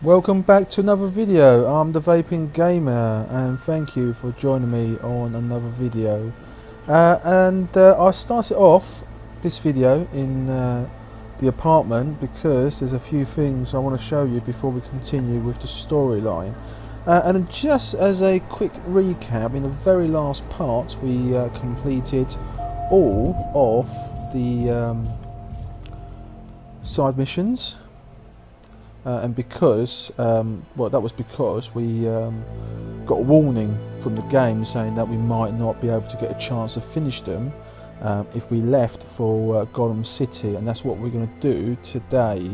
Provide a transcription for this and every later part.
Welcome back to another video. I'm the Vaping Gamer and thank you for joining me on another video. I started off this video in the apartment because there's a few things I want to show you before we continue with the storyline. And just as a quick recap, in the very last part we completed all of the side missions. And because, well, that was because we got a warning from the game saying that we might not be able to get a chance to finish them if we left for Golem City, and that's what we're going to do today.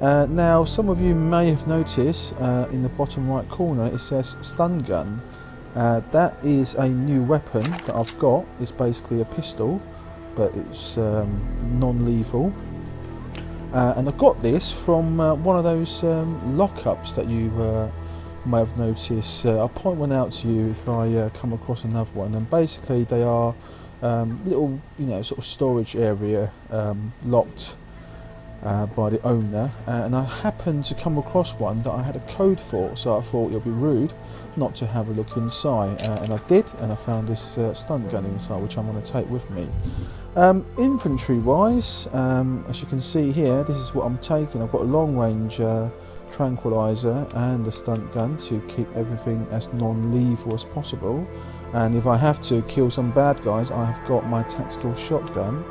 Now, some of you may have noticed in the bottom right corner it says stun gun. That is a new weapon that I've got. It's basically a pistol, but it's non-lethal. And I got this from one of those lockups that you may have noticed. I'll point one out to you if I come across another one. And basically they are little, sort of storage area locked by the owner. And I happened to come across one that I had a code for, so I thought it would be rude not to have a look inside. And I did, and I found this stun gun inside, which I'm going to take with me. Infantry wise, as you can see here, this is what I'm taking. I've got a long range tranquilizer and a stun gun to keep everything as non-lethal as possible, and if I have to kill some bad guys, I have got my tactical shotgun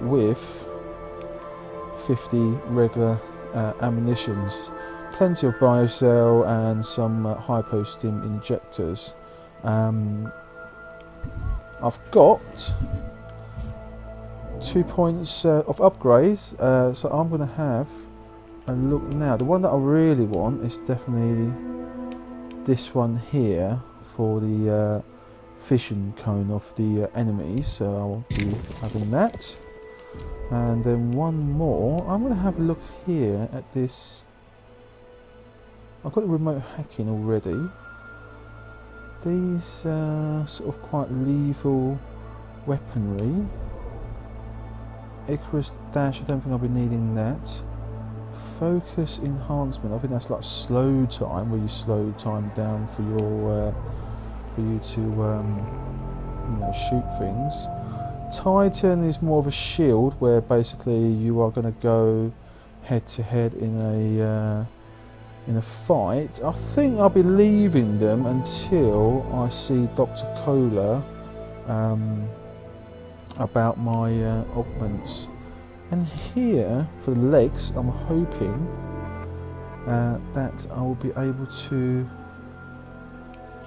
with 50 regular ammunitions, plenty of biocell and some hypo-stim injectors. I've got 2 points of upgrades, so I'm going to have a look now. The one that I really want is definitely this one here for the fission cone of the enemies, so I'll be having that. And then one more, I'm going to have a look here at this. I've got the remote hacking already. These sort of quite lethal weaponry. Icarus dash, I don't think I'll be needing that. Focus enhancement, I think that's like slow time, where you slow time down for your for you to shoot things. Titan is more of a shield, where basically you are going to go head to head in a fight. I think I'll be leaving them until I see Dr. Cola about my augments. And here for the legs, I'm hoping that I will be able to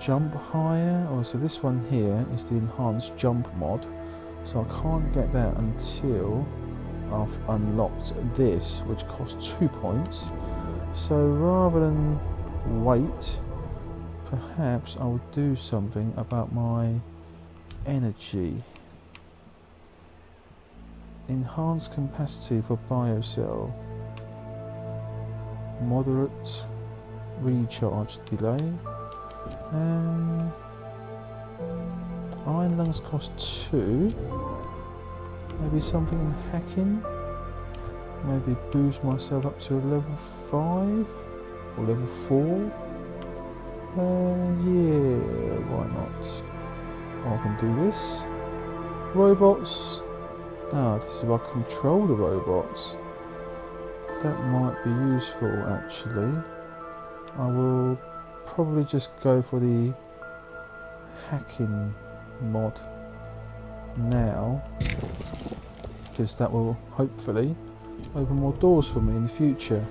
jump higher. So this one here is the enhanced jump mod, so I can't get that until I've unlocked this, which costs 2 points. So rather than wait, perhaps I will do something about my energy. Enhanced capacity for biocell, moderate recharge delay, iron lungs cost 2. Maybe something in hacking, maybe boost myself up to a level 5 or level 4. Yeah, why not? I can do this. Robots. This is where I control the robots. That might be useful actually. I will probably just go for the hacking mod now, because that will hopefully open more doors for me in the future.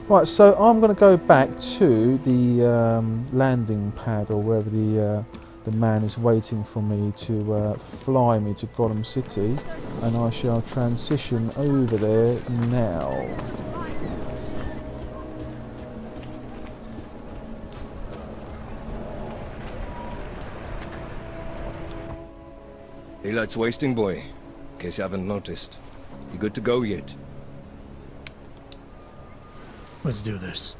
Right, so I'm going to go back to the landing pad, or wherever the man is waiting for me to fly me to Golem City, and I shall transition over there now. Daylight's wasting, boy. In case you haven't noticed. You good to go yet? Let's do this.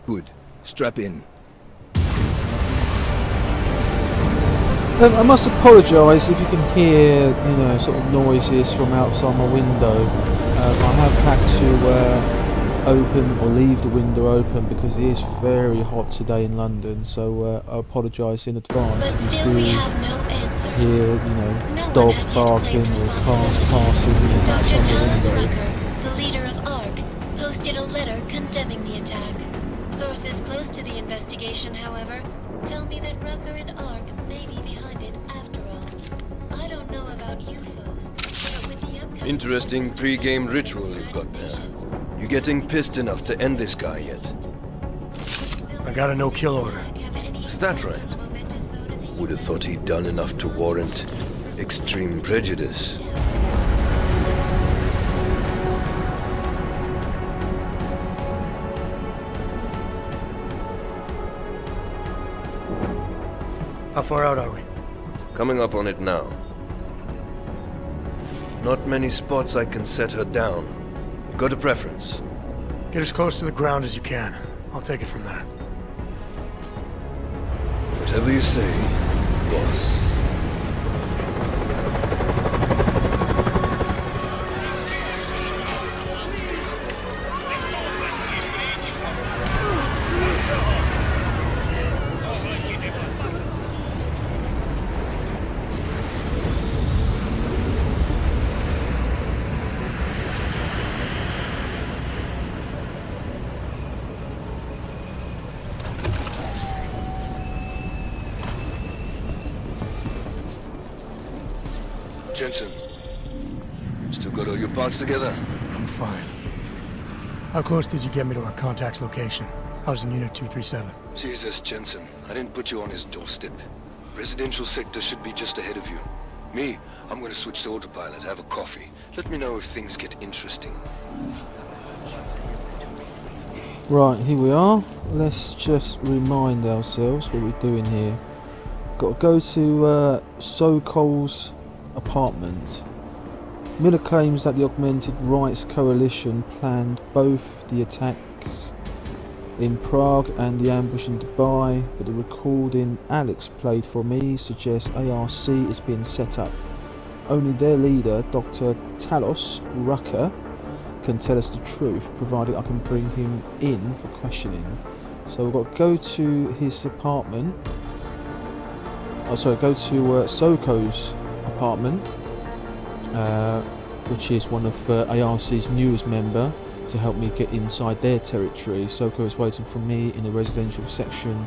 Good. Strap in. I must apologise if you can hear, sort of noises from outside my window. I have had to open or leave the window open because it is very hot today in London, so I apologise in advance But if you still do we have no answers. hear, you know, No one dogs has yet barking claimed or cars responsibility. passing and that's Dr. on the Talos window. Rucker, the leader of ARC, posted a letter condemning the attack. Sources close to the investigation, however, tell me that Rucker and ARC may be behind it after all. I don't know about you folks, but with the upcoming... Interesting pre-game ritual you've got there. You getting pissed enough to end this guy yet? I got a no-kill order. Is that right? Would have thought he'd done enough to warrant extreme prejudice. How far out are we? Coming up on it now. Not many spots I can set her down. You got a preference? Get as close to the ground as you can. I'll take it from there. Whatever you say, boss. Jensen, still got all your parts together? I'm fine. How close did you get me to our contact's location? I was in Unit 237. Jesus, Jensen, I didn't put you on his doorstep. Residential sector should be just ahead of you. Me, I'm gonna switch to autopilot, have a coffee. Let me know if things get interesting. Right, here we are. Let's just remind ourselves what we're doing here. Got to go to Sokol's apartment. Miller claims that the Augmented Rights Coalition planned both the attacks in Prague and the ambush in Dubai, but the recording Alex played for me suggests ARC is being set up. Only their leader, Dr. Talos Rucker, can tell us the truth, provided I can bring him in for questioning. So we've got to go to his apartment. Oh, sorry, go to Soko's apartment, which is one of ARC's newest member, to help me get inside their territory. Soko is waiting for me in the residential section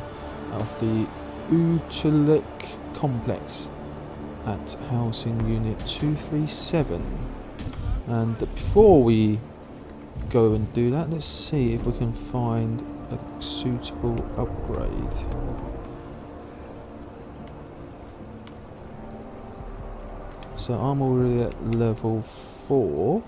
of the Utalik complex at housing unit 237. And before we go and do that, let's see if we can find a suitable upgrade. So I'm already at level 4.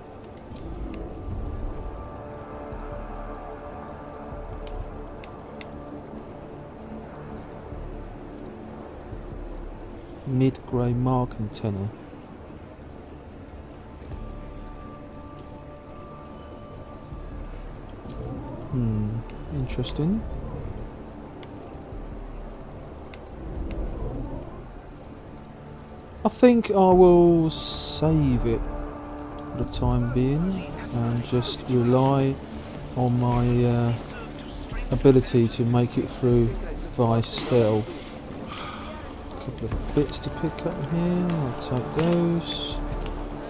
Mid-grey mark antenna. Interesting. I think I will save it for the time being and just rely on my ability to make it through via stealth. A couple of bits to pick up here, I'll take those.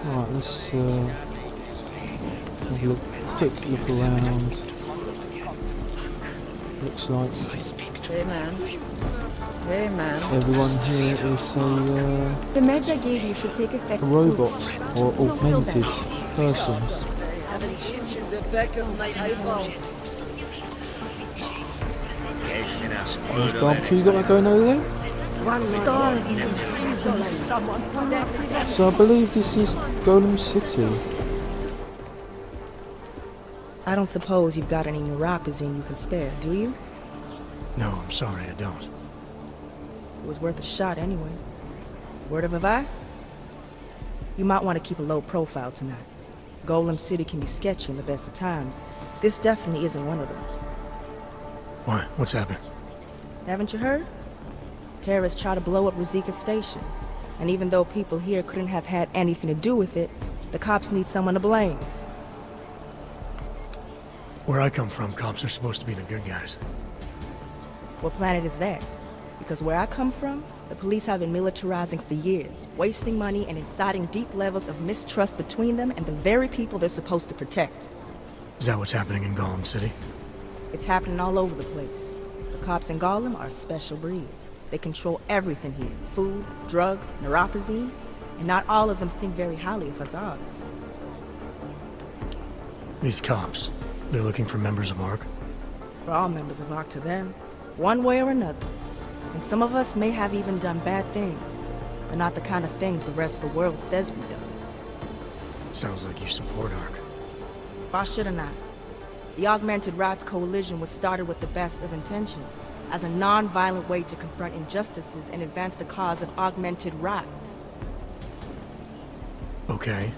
Right, let's have a quick look around. Looks like Hey man. Hey man. everyone here is The meds I gave you should take effect a soon. robot or augmented person. Bumpy, you got that going over there? So I believe this is Golem City. I don't suppose you've got any neuropazine you can spare, do you? No, I'm sorry, I don't. It was worth a shot anyway. Word of advice? You might want to keep a low profile tonight. Golem City can be sketchy in the best of times. This definitely isn't one of them. Why? What's happened? Haven't you heard? Terrorists try to blow up Rizika Station. And even though people here couldn't have had anything to do with it, the cops need someone to blame. Where I come from, cops are supposed to be the good guys. What planet is that? Because where I come from, the police have been militarizing for years, wasting money and inciting deep levels of mistrust between them and the very people they're supposed to protect. Is that what's happening in Golem City? It's happening all over the place. The cops in Golem are a special breed. They control everything here. Food, drugs, neuropazine, and not all of them think very highly of us Augs. These cops, they're looking for members of ARC? We're all members of ARC to them, one way or another. And some of us may have even done bad things, but not the kind of things the rest of the world says we've done. Sounds like you support ARC. Why should I not? The Augmented Rights Coalition was started with the best of intentions, as a non-violent way to confront injustices and advance the cause of augmented rights. Okay.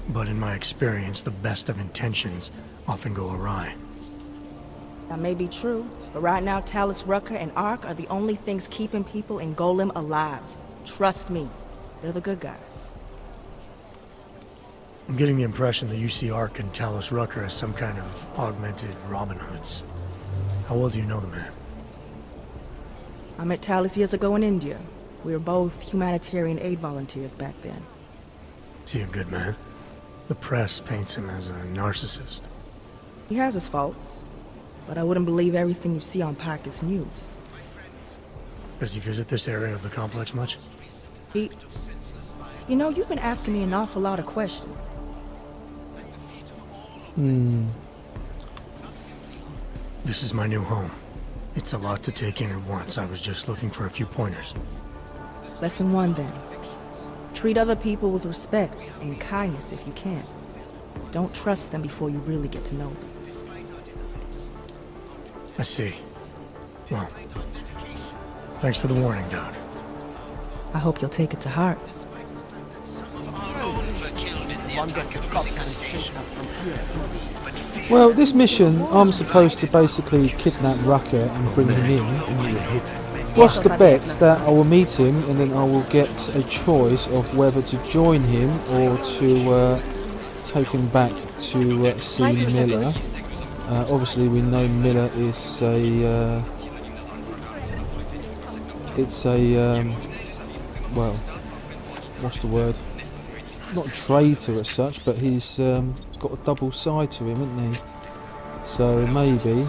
But in my experience, the best of intentions often go awry. That may be true, but right now Talus, Rucker, and ARC are the only things keeping people in Golem alive. Trust me, they're the good guys. I'm getting the impression that you see ARC and Talus Rucker as some kind of augmented Robin Hoods. How well do you know the man? I met Talus years ago in India. We were both humanitarian aid volunteers back then. Is he a good man? The press paints him as a narcissist. He has his faults, but I wouldn't believe everything you see on Pacus News. Does he visit this area of the complex much? You know, you've been asking me an awful lot of questions. This is my new home. It's a lot to take in at once. I was just looking for a few pointers. Lesson 1 then. Treat other people with respect and kindness if you can. Don't trust them before you really get to know them. I see. Well, thanks for the warning, Doc. I hope you'll take it to heart. Well, this mission, I'm supposed to basically kidnap Rucker and bring him in. What's the bet that I will meet him and then I will get a choice of whether to join him or to take him back to see Miller. Obviously we know Miller is a well, what's the word? Not traitor as such, but he's got a double side to him, hasn't he? So maybe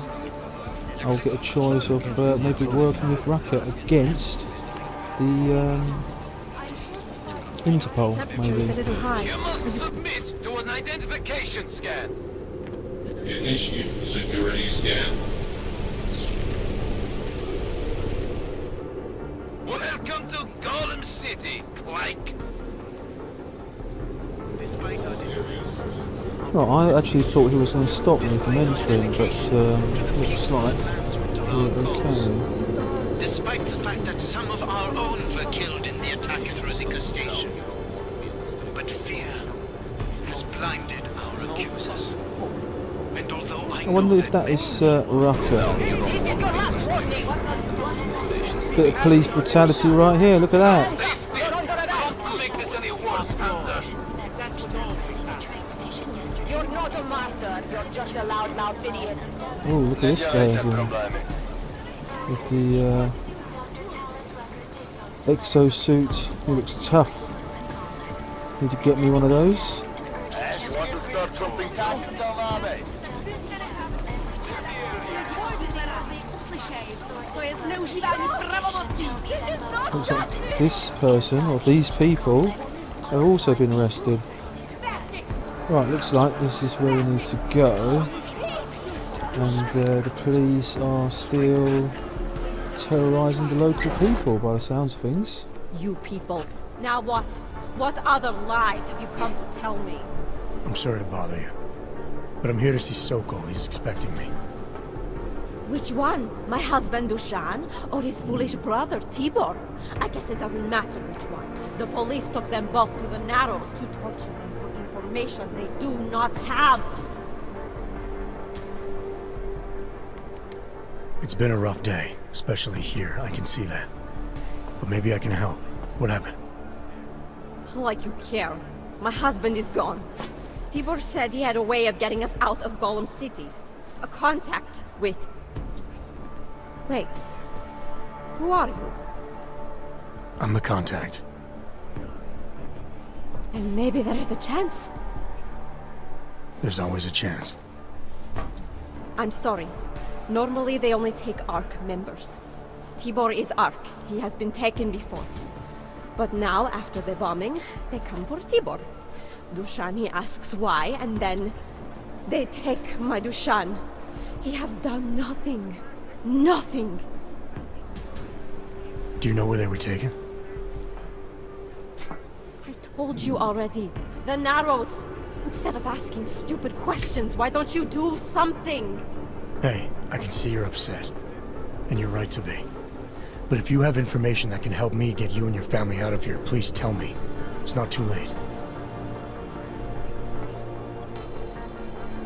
I'll get a choice of maybe working with Rucker against the Interpol, maybe. You must submit to an identification scan. Initiate security scan. Welcome to Golem City, Clank. Well, I actually thought he was going to stop me from entering, but looks like we're okay. Despite the fact that some of our own were killed in the attack at Rucker Station. But fear has blinded our accusers. And although I wonder if that is Rucker. Bit of police brutality right here, look at that. Make this any worse, Panzer. You're not a martyr, you're just a loud idiot. Oh, look at this guy with the exosuit. He looks tough. Need to get me one of those. Want to start something Looks like this person, or these people, have also been arrested. Right, looks like this is where we need to go. And the police are still terrorising the local people by the sounds of things. You people. Now what? What other lies have you come to tell me? I'm sorry to bother you, but I'm here to see Sokol. He's expecting me. Which one? My husband Dushan or his foolish brother Tibor? I guess it doesn't matter which one. The police took them both to the Narrows to torture them for information they do not have. It's been a rough day, especially here. I can see that. But maybe I can help. What happened? Like you care. My husband is gone. Tibor said he had a way of getting us out of Golem City. a contact with... Wait. Who are you? I'm the contact. And maybe there is a chance. There's always a chance. I'm sorry. Normally they only take ARC members. Tibor is ARC. He has been taken before. But now, after the bombing, they come for Tibor. Dushan, he asks why, and then they take my Dushan. He has done nothing. Nothing. Do you know where they were taken? I told you already. The Narrows. Instead of asking stupid questions, why don't you do something? Hey, I can see you're upset. And you're right to be. But if you have information that can help me get you and your family out of here, please tell me. It's not too late.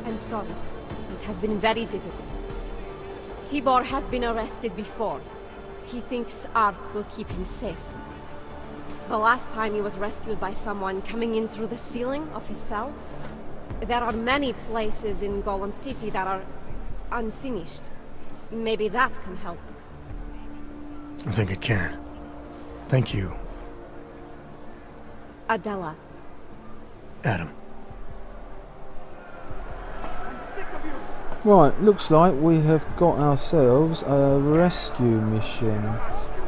I'm sorry. It has been very difficult. Tibor has been arrested before. He thinks ARC will keep him safe. The last time he was rescued by someone coming in through the ceiling of his cell. There are many places in Golem City that are unfinished. Maybe that can help. I think it can. Thank you, Adela. Adam. Right, looks like we have got ourselves a rescue mission.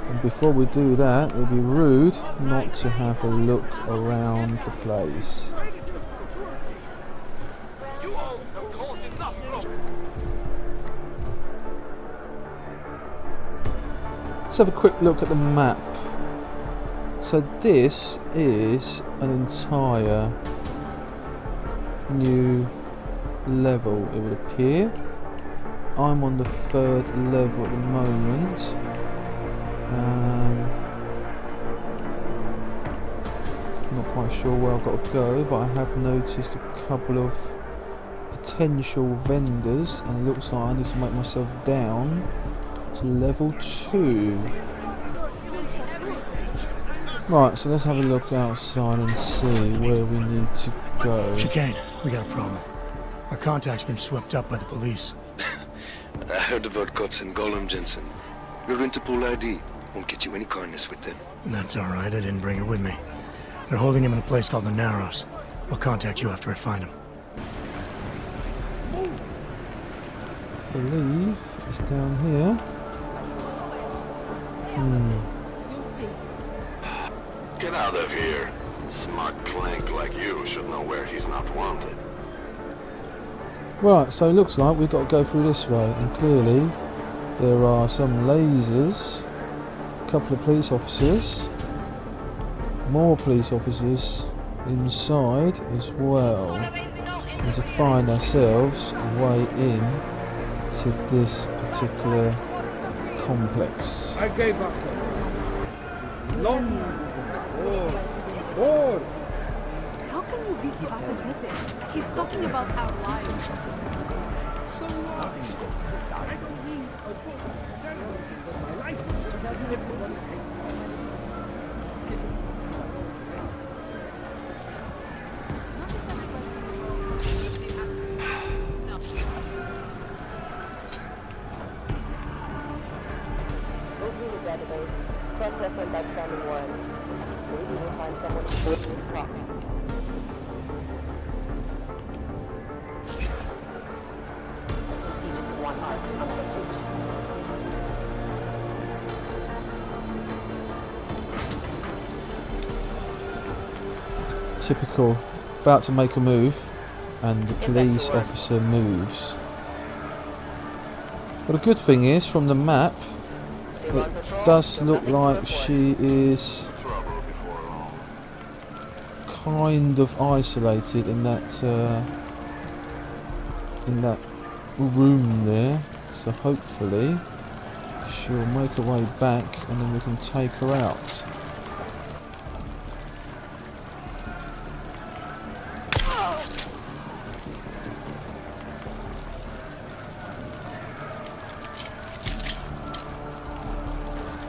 And before we do that, it'd be rude not to have a look around the place. Let's have a quick look at the map. So this is an entire new level, it would appear. I'm on the 3rd level at the moment. Not quite sure where I've got to go, but I have noticed a couple of potential vendors, and it looks like I need to make myself down to level 2. Right, so let's have a look outside and see where we need to go. Chicane, we got a problem. Our contact's been swept up by the police. I heard about cops in Golem, Jensen. Your Interpol ID won't get you any kindness with them. That's alright, I didn't bring it with me. They're holding him in a place called the Narrows. I'll contact you after I find him. I believe it's down here. Get out of here. Smart clank like you should know where he's not wanted. Right, so it looks like we've got to go through this way, and clearly there are some lasers, a couple of police officers, more police officers inside as well, as we find ourselves way in to this particular complex. I gave up. Long. More. How can you be so apathetic? He's talking about our lives. So what? I don't mean my life. Cross-reference outstanding one. Maybe we'll find someone who will talk. Typical, about to make a move, and the police officer moves. But the good thing is, from the map, it does look like she is kind of isolated in that room there. So hopefully she'll make her way back, and then we can take her out.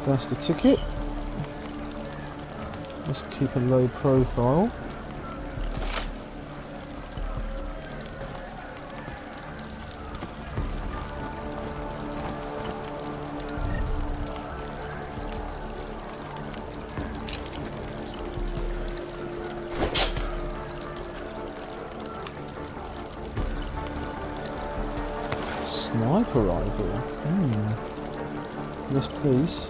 That's the ticket. Let's keep a low profile. sniper rifle. Yes, please.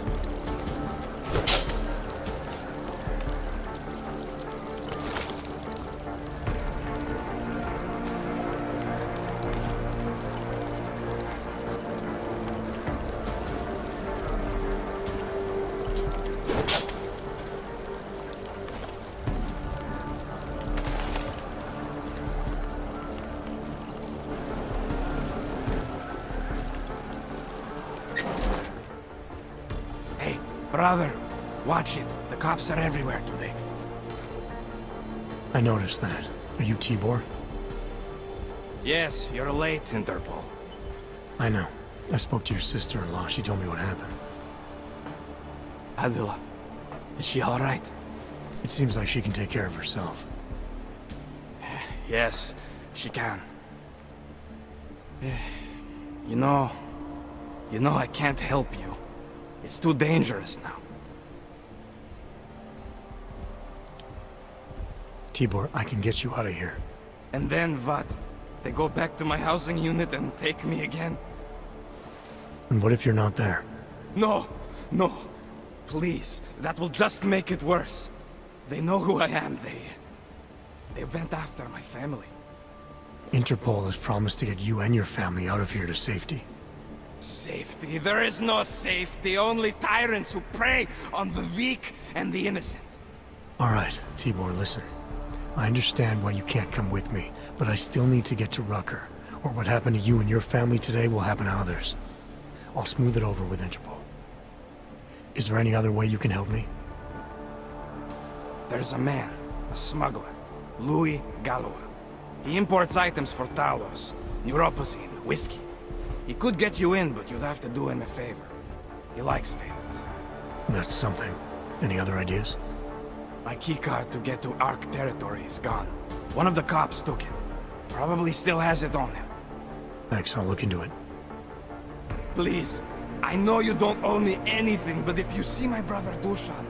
Brother, watch it. The cops are everywhere today. I noticed that. Are you Tibor? Yes, you're late, Interpol. I know. I spoke to your sister-in-law. She told me what happened. Adila, is she all right? It seems like she can take care of herself. Yes, she can. You know, I can't help you. It's too dangerous now. Tibor, I can get you out of here. And then what? They go back to my housing unit and take me again? And what if you're not there? No, no. Please, that will just make it worse. They know who I am. They went after my family. Interpol has promised to get you and your family out of here to safety. Safety? There is no safety. Only tyrants who prey on the weak and the innocent. All right, Tibor, listen. I understand why you can't come with me, but I still need to get to Rucker, or what happened to you and your family today will happen to others. I'll smooth it over with Interpol. Is there any other way you can help me? There's a man, a smuggler, Louis Galois. He imports items for Talos, neuropozyne, whiskey. He could get you in, but you'd have to do him a favor. He likes favors. That's something. Any other ideas? My keycard to get to Ark territory is gone. One of the cops took it. Probably still has it on him. Thanks, I'll look into it. Please, I know you don't owe me anything, but if you see my brother Dusan,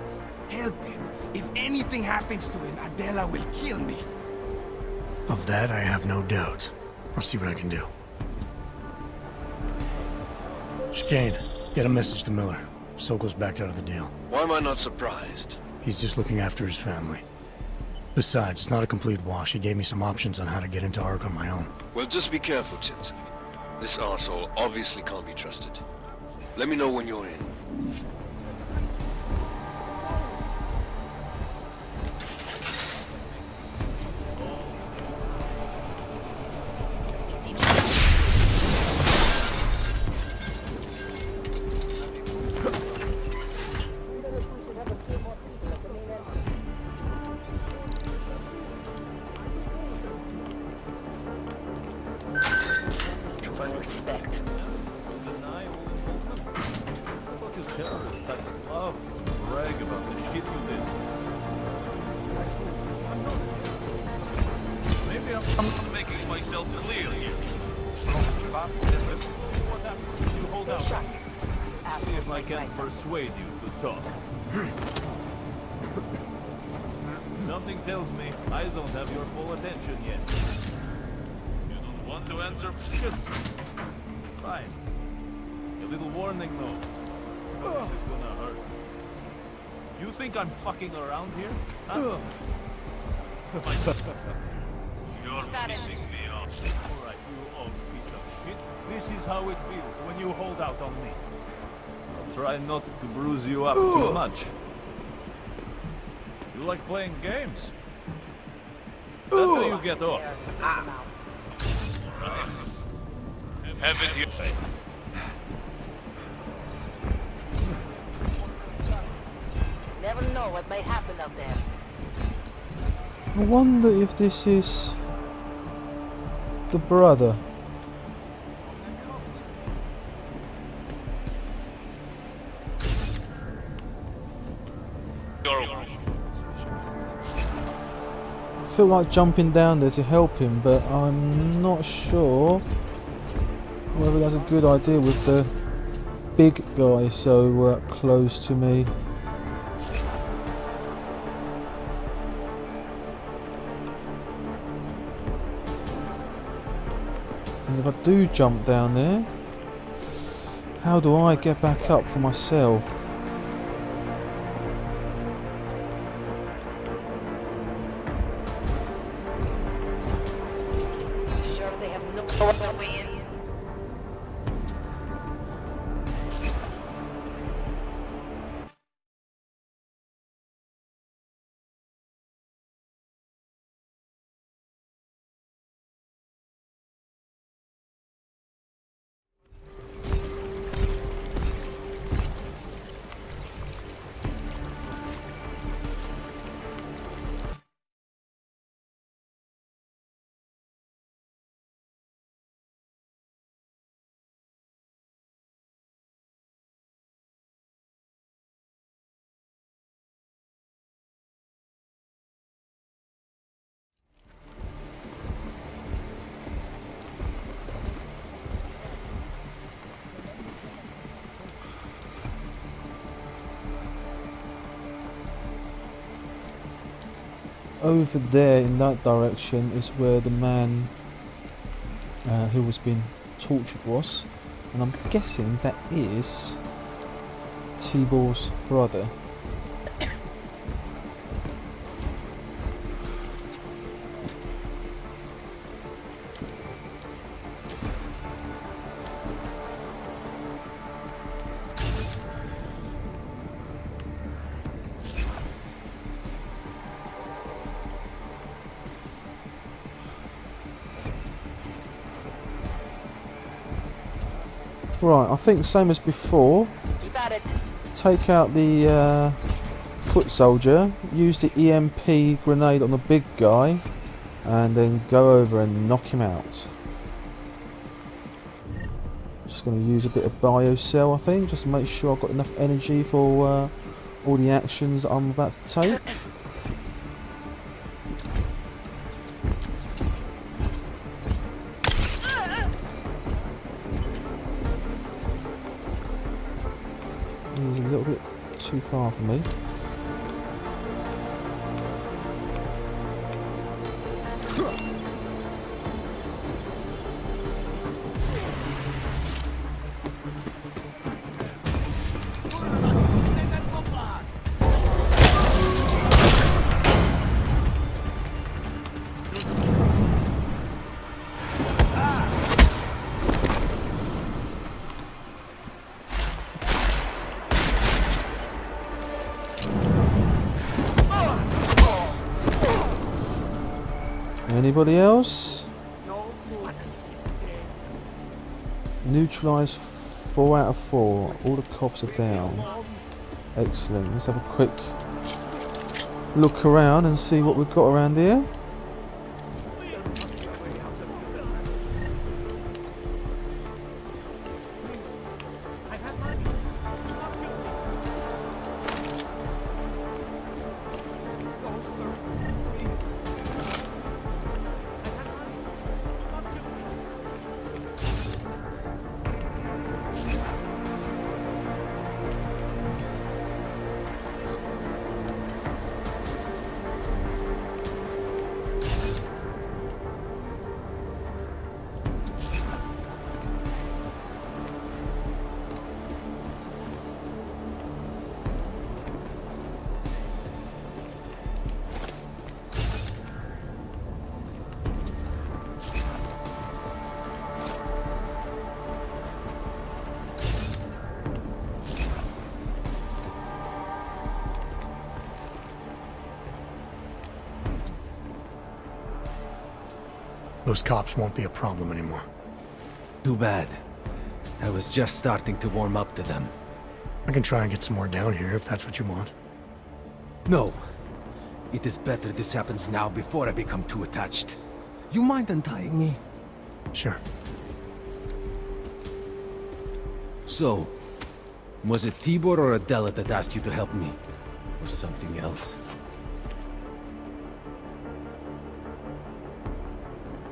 help him. If anything happens to him, Adela will kill me. Of that, I have no doubt. I'll see what I can do. Chicane, get a message to Miller. Sokol's backed out of the deal. Why am I not surprised? He's just looking after his family. Besides, it's not a complete wash. He gave me some options on how to get into Ark on my own. Well, just be careful, Jensen. This arsehole obviously can't be trusted. Let me know when you're in. Respect. Terrorists that love to brag about the shit you did. Maybe I'm making myself clear here. What happened? You hold out. See if I can persuade you to talk. Something tells me I don't have your full attention yet. You don't want to answer? Shit. Fine. A little warning though. This is gonna hurt. You think I'm fucking around here? Huh? You're pissing me off. Alright, you old piece of shit. This is how it feels when you hold out on me. I'll try not to bruise you up too much. You like playing games? That's how you get off. Alright. Have it here. Never know what may happen up there. I wonder if this is the brother. I feel like jumping down there to help him, but I'm not sure whether that's a good idea with the big guy so close to me. And if I do jump down there, How do I get back up for myself? Sure they have no other way in. Over there in that direction is where the man who was being tortured was, and I'm guessing that is Tibor's brother. Right, I think same as before. Keep at it. Take out the foot soldier, use the EMP grenade on the big guy, and then go over and knock him out. Just going to use a bit of biocell, I think, just to make sure I've got enough energy for all the actions that I'm about to take. He's a little bit too far for me. Anybody else? Neutralise 4 out of 4. All the cops are down. Excellent. Let's have a quick look around and see what we've got around here. Those cops won't be a problem anymore. Too bad. I was just starting to warm up to them. I can try and get some more down here if that's what you want. No. It is better this happens now before I become too attached. You mind untying me? Sure. So, was it Tibor or Adela that asked you to help me? Or something else?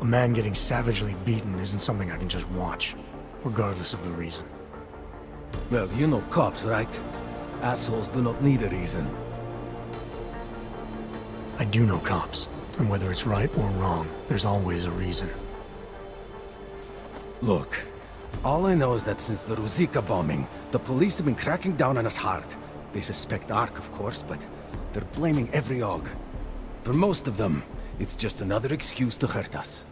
A man getting savagely beaten isn't something I can just watch, regardless of the reason. Well, you know cops, right? Assholes do not need a reason. I do know cops, and whether it's right or wrong, there's always a reason. Look, All I know is that since the Ruzicka bombing, the police have been cracking down on us hard. They suspect Ark, of course, but they're blaming every Aug. For most of them, it's just another excuse to hurt us.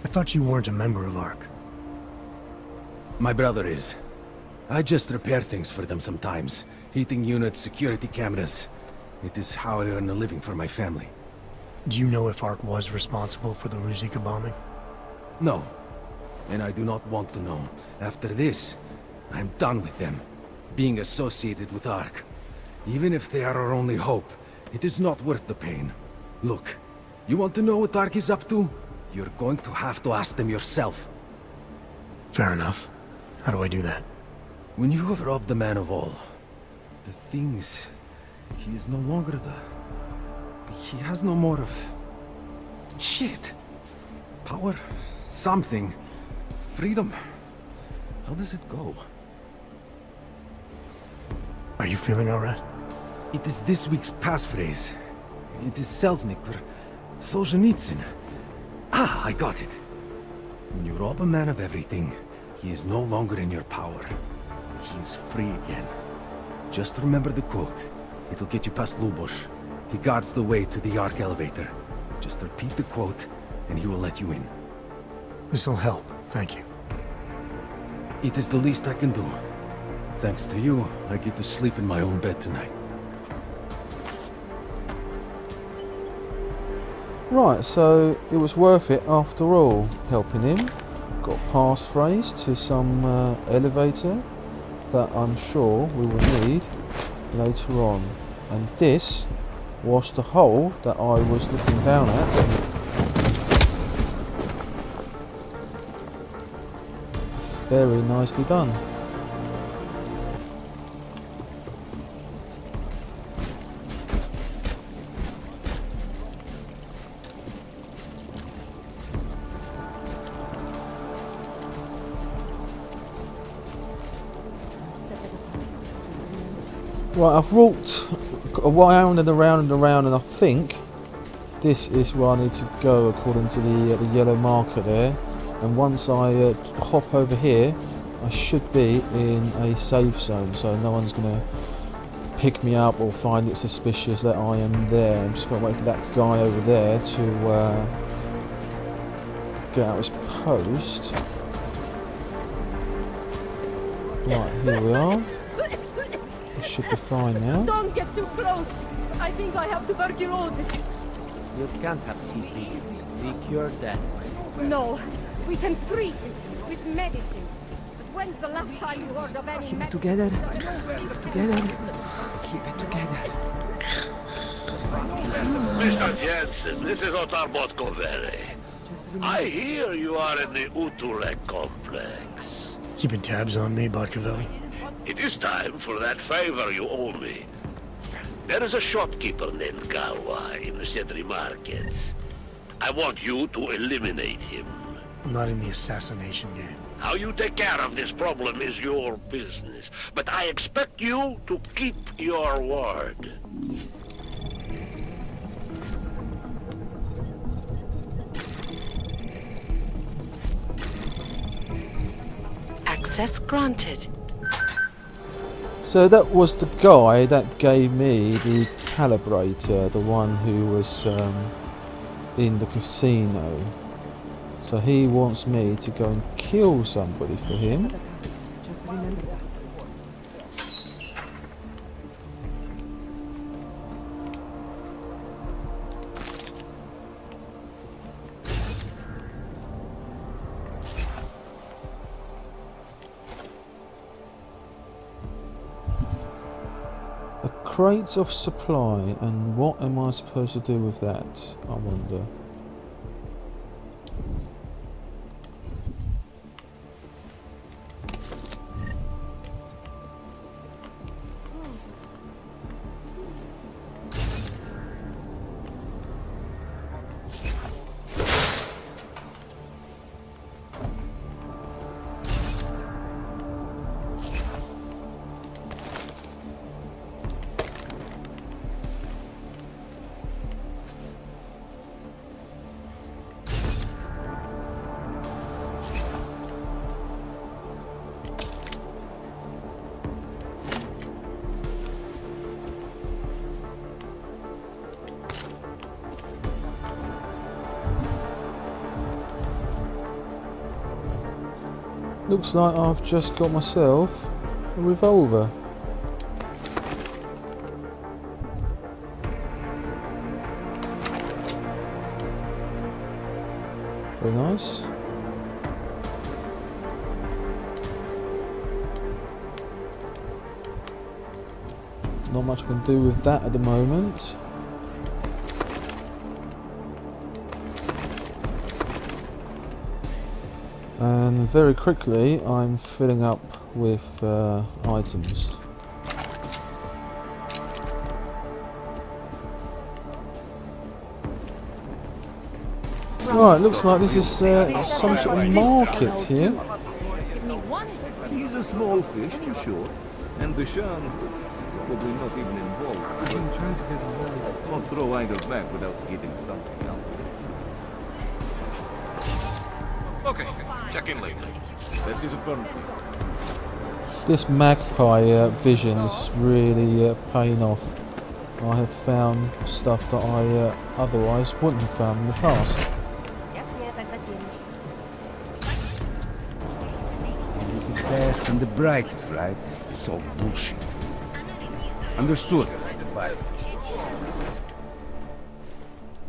I thought you weren't a member of Ark. My brother is. I just repair things for them sometimes. Heating units, security cameras. It is how I earn a living for my family. Do you know if Ark was responsible for the Ruzicka bombing? No. And I do not want to know. After this, I'm done with them. Being associated with Ark. Even if they are our only hope, it is not worth the pain. Look, you want to know what Ark is up to? You're going to have to ask them yourself. Fair enough. How do I do that? When you have robbed the man of all, the things... He is no longer the... He has no more of... Shit! Power? Something. Freedom. How does it go? Are you feeling alright? It is this week's passphrase. It is Selznick or Solzhenitsyn. Ah, I got it. When you rob a man of everything, he is no longer in your power. He is free again. Just remember the quote. It'll get you past Lubosh. He guards the way to the Ark elevator. Just repeat the quote, and he will let you in. This'll help, thank you. It is the least I can do. Thanks to you, I get to sleep in my own bed tonight. Right, so it was worth it after all, helping him. Got a passphrase to some elevator that I'm sure we will need later on. And this was the hole that I was looking down at. Very nicely done. Right, I've walked around and around and around, and I think this is where I need to go according to the yellow marker there. And once I hop over here, I should be in a safe zone, so no one's going to pick me up or find it suspicious that I am there. I'm just going to wait for that guy over there to get out his post. Right, here we are. Should be fine now. Don't get too close. I think I have tuberculosis. You can't have TB. We cured that. No, we can treat it with medicine. But when's the last time you heard of any Keep it medicine? together. Keep it together. Keep it together. Mr. Jensen, this is Otar Botkovere. I hear you are in the Utulek complex. Keeping tabs on me, Botkovelli? It is time for that favor you owe me. There is a shopkeeper named Galwa in the Sedri markets. I want you to eliminate him. I'm not in the assassination game. How you take care of this problem is your business, but I expect you to keep your word. Access granted. So that was the guy that gave me the calibrator, the one who was in the casino. So he wants me to go and kill somebody for him. Crates of supply, and what am I supposed to do with that, I wonder. looks like I've just got myself a revolver. Very nice. Not much I can do with that at the moment. And very quickly I'm filling up with items. Right, looks like this is some sort of market here. He's a small fish, for sure. And Dushan, probably not even involved. I'm trying to get away. Won't throw either back without getting something else. Okay, check in later. That is affirmative. This magpie vision is really paying off. I have found stuff that I otherwise wouldn't have found in the past. He's the best and the brightest, right? It's all bullshit. Understood. Bye.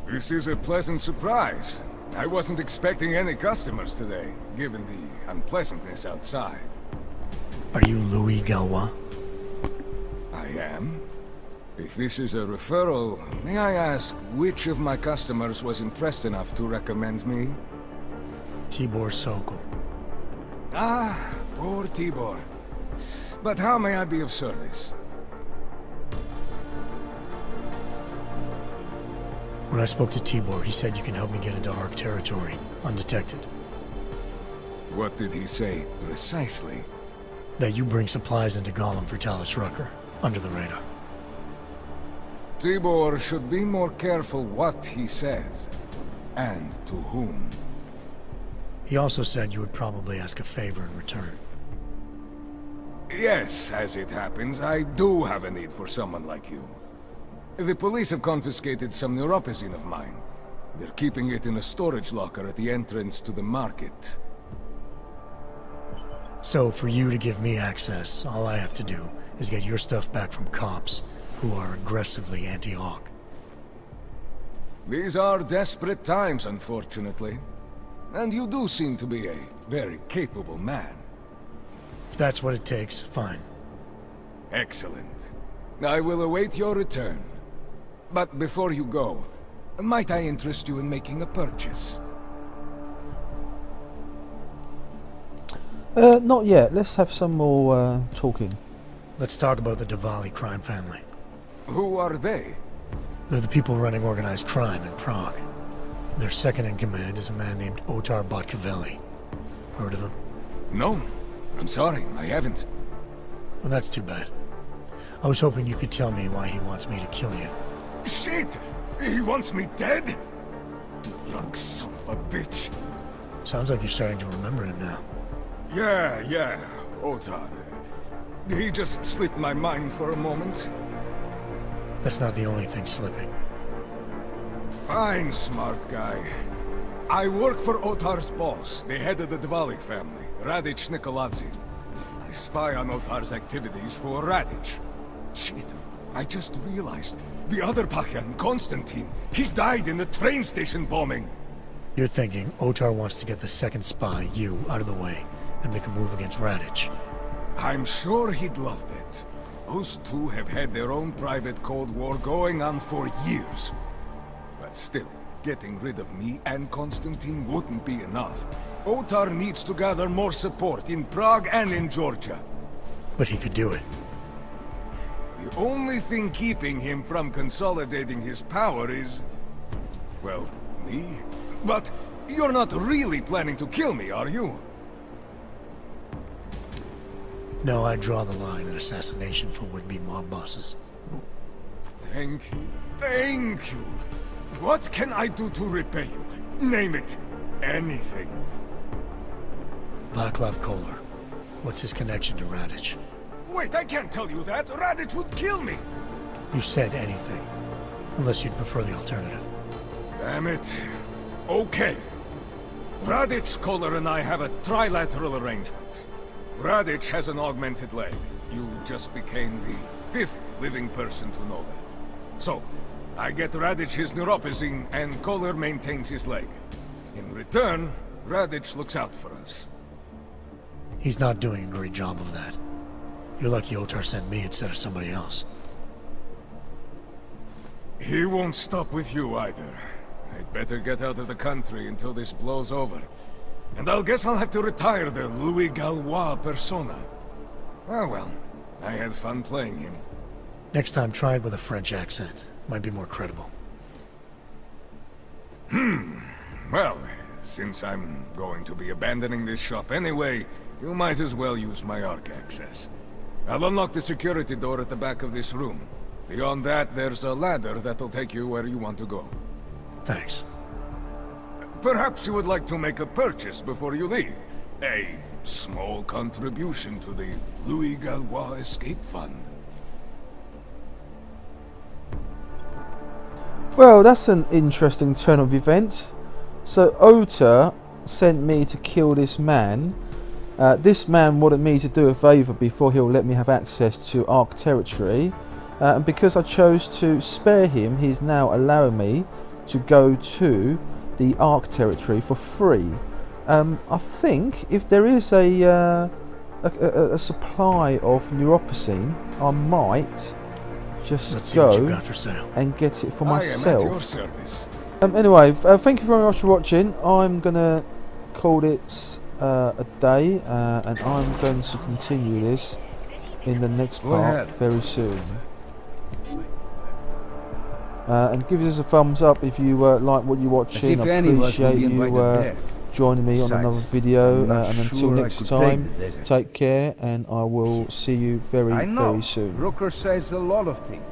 This is a pleasant surprise. I wasn't expecting any customers today, given the unpleasantness outside. Are you Louis Galwa? I am. If this is a referral, may I ask which of my customers was impressed enough to recommend me? Tibor Sokol. Ah, poor Tibor. But how may I be of service? When I spoke to Tibor, he said you can help me get into Ark territory, undetected. What did he say, precisely? That you bring supplies into Golem for Talus Rucker, under the radar. Tibor should be more careful what he says, and to whom. He also said you would probably ask a favor in return. Yes, as it happens, I do have a need for someone like you. The police have confiscated some neuropazine of mine. They're keeping it in a storage locker at the entrance to the market. So, for you to give me access, all I have to do is get your stuff back from cops who are aggressively anti-Aug. These are desperate times, unfortunately. And you do seem to be a very capable man. If that's what it takes, fine. Excellent. I will await your return. But before you go, might I interest you in making a purchase? Not yet. Let's have some more talking. Let's talk about the Diwali crime family. Who are they? They're the people running organized crime in Prague. Their second in command is a man named Otar Botkavelli. Heard of him? No. I'm sorry, I haven't. Well, that's too bad. I was hoping you could tell me why he wants me to kill you. Shit! He wants me dead? Drunk son of a bitch. Sounds like you're starting to remember him now. Yeah, Otar. He just slipped my mind for a moment. That's not the only thing slipping. Fine, smart guy. I work for Otar's boss, the head of the Diwali family, Radic Nikoladze. I spy on Otar's activities for Radic. Shit, I just realized. The other Pakhan, Konstantin, he died in the train station bombing. You're thinking Otar wants to get the second spy, you, out of the way, and make a move against Radic. I'm sure he'd love that. Those two have had their own private Cold War going on for years. But still, getting rid of me and Konstantin wouldn't be enough. Otar needs to gather more support in Prague and in Georgia. But he could do it. The only thing keeping him from consolidating his power is... well, me? But you're not really planning to kill me, are you? No, I draw the line at assassination for would-be mob bosses. Thank you. What can I do to repay you? Name it. Anything. Vaclav Kolar. What's his connection to Radic? Wait, I can't tell you that. Radic would kill me. You said anything. Unless you'd prefer the alternative. Damn it. Okay. Radic, Kohler, and I have a trilateral arrangement. Radic has an augmented leg. You just became the 5th living person to know that. So, I get Radic his neuropazine, and Kohler maintains his leg. In return, Radic looks out for us. He's not doing a great job of that. You're lucky Otar sent me instead of somebody else. He won't stop with you either. I'd better get out of the country until this blows over. And I guess I'll have to retire the Louis Gallois persona. Oh well, I had fun playing him. Next time, try it with a French accent. Might be more credible. Well, since I'm going to be abandoning this shop anyway, you might as well use my Arc access. I'll unlock the security door at the back of this room. Beyond that, there's a ladder that'll take you where you want to go. Thanks. Perhaps you would like to make a purchase before you leave. A small contribution to the Louis Gallois Escape Fund. Well, that's an interesting turn of events. So Otar sent me to kill this man. This man wanted me to do a favour before he'll let me have access to Ark territory. And because I chose to spare him, he's now allowing me to go to the Ark territory for free. I think if there is a supply of neuropazine, I might just go and get it for myself. I am at your service. Anyway, thank you very much for watching. I'm gonna call it a day, and I'm going to continue this in the next part very soon. And give us a thumbs up if you like what you're watching. I appreciate you joining me on another video, and until next time, take care, and I will see you very soon. Rucker says a lot of things.